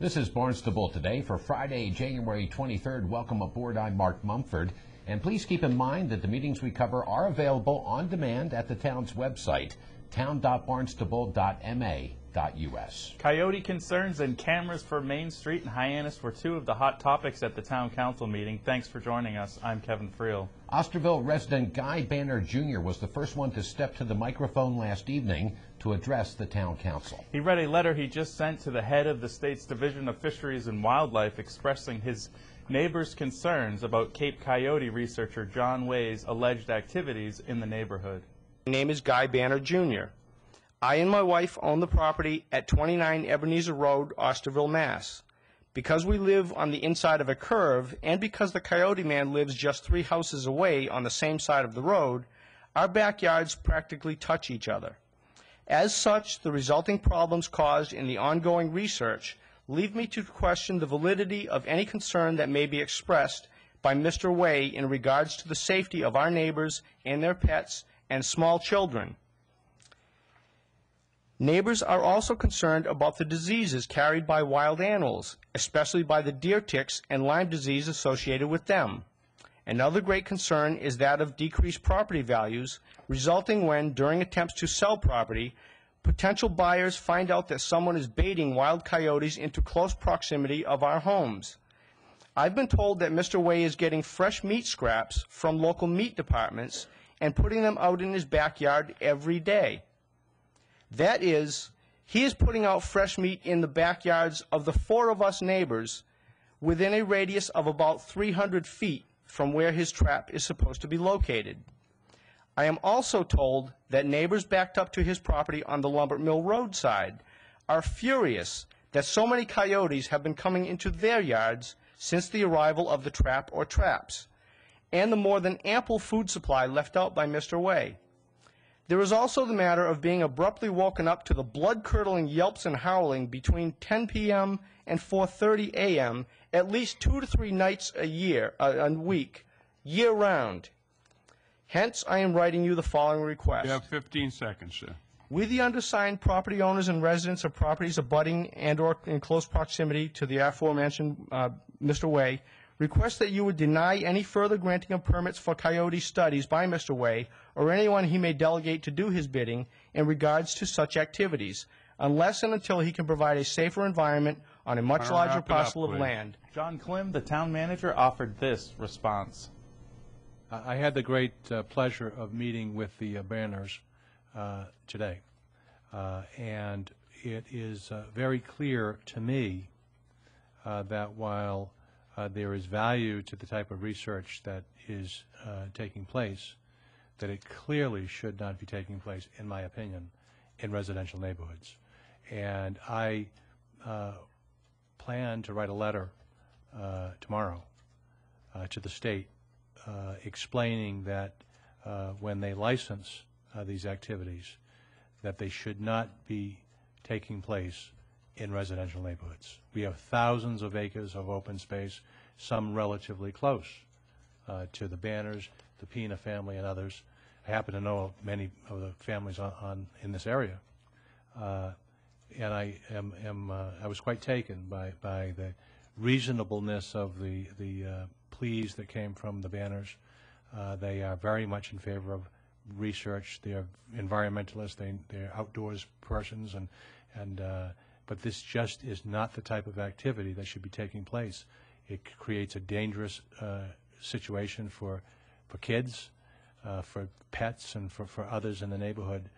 This is Barnstable Today for Friday, January 23rd. Welcome aboard. I'm Mark Mumford. And please keep in mind that the meetings we cover are available on demand at the town's website, town.barnstable.ma.us. Coyote concerns and cameras for Main Street and Hyannis were two of the hot topics at the town council meeting. Thanks for joining us. I'm Kevin Friel. Osterville resident Guy Banner Jr. was the first one to step to the microphone last evening to address the town council. He read a letter he just sent to the head of the state's Division of Fisheries and Wildlife expressing his neighbors' concerns about Cape Coyote researcher John Way's alleged activities in the neighborhood. My name is Guy Banner Jr. I and my wife own the property at 29 Ebenezer Road, Osterville, Mass. Because we live on the inside of a curve, and because the Coyote Man lives just 3 houses away on the same side of the road, our backyards practically touch each other. As such, the resulting problems caused in the ongoing research leave me to question the validity of any concern that may be expressed by Mr. Way in regards to the safety of our neighbors and their pets and small children. Neighbors are also concerned about the diseases carried by wild animals, especially by the deer ticks and Lyme disease associated with them. Another great concern is that of decreased property values, resulting when, during attempts to sell property, potential buyers find out that someone is baiting wild coyotes into close proximity of our homes. I've been told that Mr. Way is getting fresh meat scraps from local meat departments and putting them out in his backyard every day. That is, he is putting out fresh meat in the backyards of the 4 of us neighbors within a radius of about 300 feet from where his trap is supposed to be located. I am also told that neighbors backed up to his property on the Lumber Mill roadside are furious that so many coyotes have been coming into their yards since the arrival of the trap or traps, and the more than ample food supply left out by Mr. Way. There is also the matter of being abruptly woken up to the blood-curdling yelps and howling between 10 p.m. and 4:30 a.m. at least 2 to 3 nights a week, year-round. Hence, I am writing you the following request. You have 15 seconds, sir. We, the undersigned property owners and residents of properties abutting and or in close proximity to the aforementioned Mr. Way, request that you would deny any further granting of permits for coyote studies by Mr. Way or anyone he may delegate to do his bidding in regards to such activities, unless and until he can provide a safer environment on a much larger parcel of land. John Klim, the town manager, offered this response. I had the great pleasure of meeting with the Banners today, and it is very clear to me that while there is value to the type of research that is taking place, that it clearly should not be taking place, in my opinion, in residential neighborhoods. And I plan to write a letter tomorrow to the state explaining that when they license these activities, that they should not be taking place in residential neighborhoods. We have thousands of acres of open space, some relatively close to the Banners, the Pina family, and others. I happen to know many of the families in this area, and I was quite taken by the reasonableness of the pleas that came from the Banners. They are very much in favor of research. They are environmentalists. They're outdoors persons, but this just is not the type of activity that should be taking place. It creates a dangerous situation for kids, for pets, and for others in the neighborhood.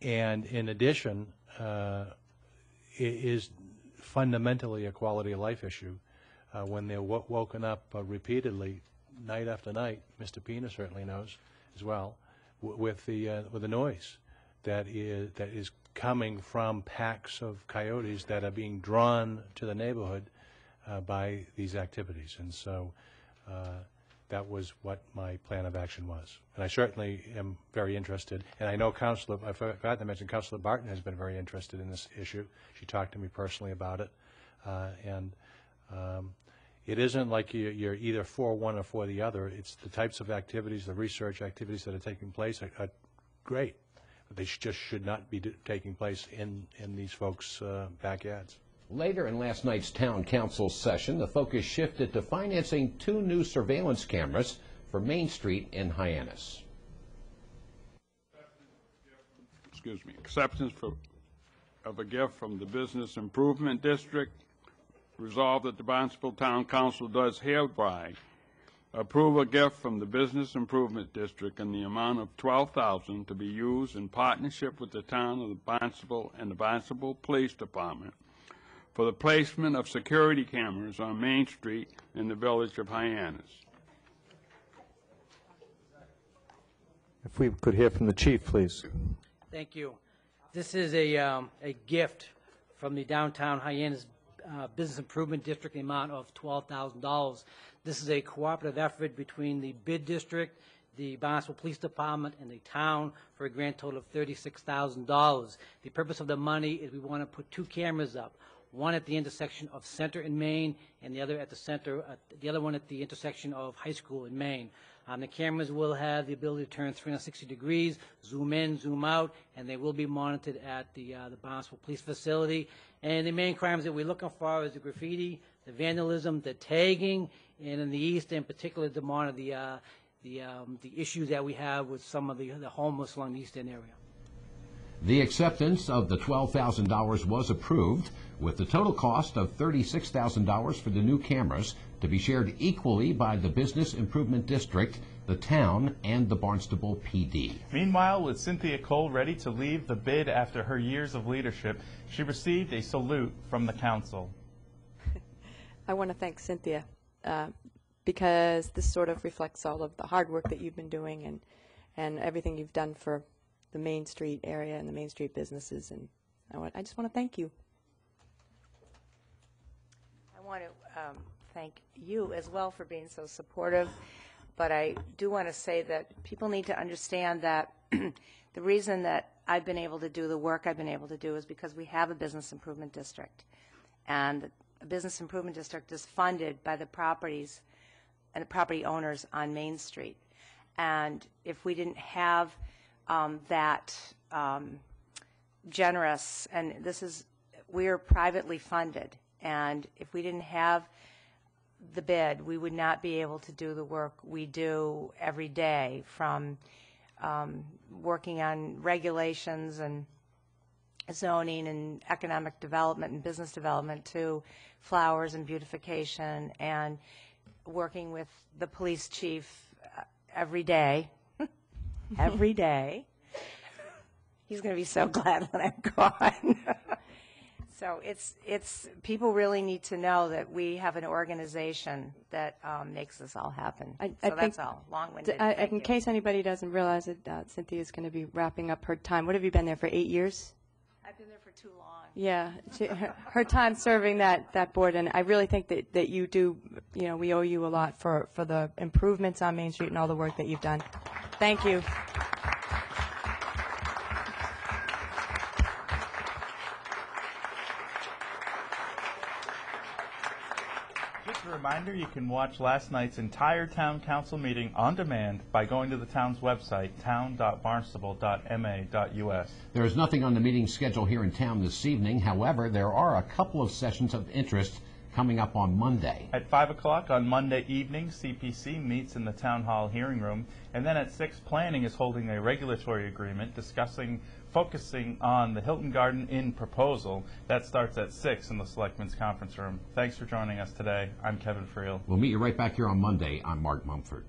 And in addition, it is fundamentally a quality of life issue. When they're woken up repeatedly, night after night, Mr. Pina certainly knows as well, with the noise that is coming from packs of coyotes that are being drawn to the neighborhood by these activities. And so that was what my plan of action was. And I certainly am very interested. And I know I forgot to mention, Councilor Barton has been very interested in this issue. She talked to me personally about it. It isn't like you're either for one or for the other. It's the types of activities, the research activities that are taking place are great. But they just should not be taking place in these folks' backyards. Later in last night's town council session, the focus shifted to financing 2 new surveillance cameras for Main Street in Hyannis. Acceptance of a gift from the Business Improvement District. Resolved that the Barnstable Town Council does hereby approve a gift from the Business Improvement District in the amount of $12,000 to be used in partnership with the town of Barnstable and the Barnstable Police Department for the placement of security cameras on Main Street in the village of Hyannis. If we could hear from the chief, please. Thank you. This is a gift from the downtown Hyannis Business Improvement District in the amount of $12,000. This is a cooperative effort between the BID district, the Barnstable Police Department, and the town for a grand total of $36,000. The purpose of the money is we want to put 2 cameras up, one at the intersection of Center and Main, and the other at the other one at the intersection of High School in Main. The cameras will have the ability to turn 360 degrees, zoom in, zoom out, and they will be monitored at the Barnstable Police Facility. And the main crimes that we're looking for is the graffiti, the vandalism, the tagging, and in the east, in particular, to monitor the issues that we have with some of the homeless along the east end area. The acceptance of the $12,000 was approved, with the total cost of $36,000 for the new cameras to be shared equally by the Business Improvement District, the town, and the Barnstable PD. Meanwhile, with Cynthia Cole ready to leave the bid after her years of leadership, she received a salute from the council. I want to thank Cynthia because this sort of reflects all of the hard work that you've been doing and everything you've done for the Main Street area and the Main Street businesses, and I just want to thank you. I want to thank you as well for being so supportive, but I do want to say that people need to understand that the reason that I've been able to do the work I've been able to do is because we have a business improvement district, and a business improvement district is funded by the properties and the property owners on Main Street. And if we didn't have that generous, and we're privately funded, and if we didn't have the bid, we would not be able to do the work we do every day, from working on regulations and zoning and economic development and business development to flowers and beautification, and working with the police chief every day. Every day. He's going to be so glad when I'm gone. So it's people really need to know that we have an organization that makes this all happen. So that's all. Long-winded. In case anybody doesn't realize it, Cynthia is going to be wrapping up her time. What have you been there for, 8 years? I've been there for too long. Yeah, her time serving that board, and I really think that you do, we owe you a lot for the improvements on Main Street and all the work that you've done. Thank you. Just a reminder, you can watch last night's entire town council meeting on demand by going to the town's website, town.barnstable.ma.us. There is nothing on the meeting schedule here in town this evening. However, there are a couple of sessions of interest coming up on Monday. At 5 o'clock on Monday evening, CPC meets in the Town Hall hearing room, and then at 6, Planning is holding a regulatory agreement focusing on the Hilton Garden Inn proposal. That starts at 6 in the Selectmen's Conference Room. Thanks for joining us today. I'm Kevin Friel. We'll meet you right back here on Monday. I'm Mark Mumford.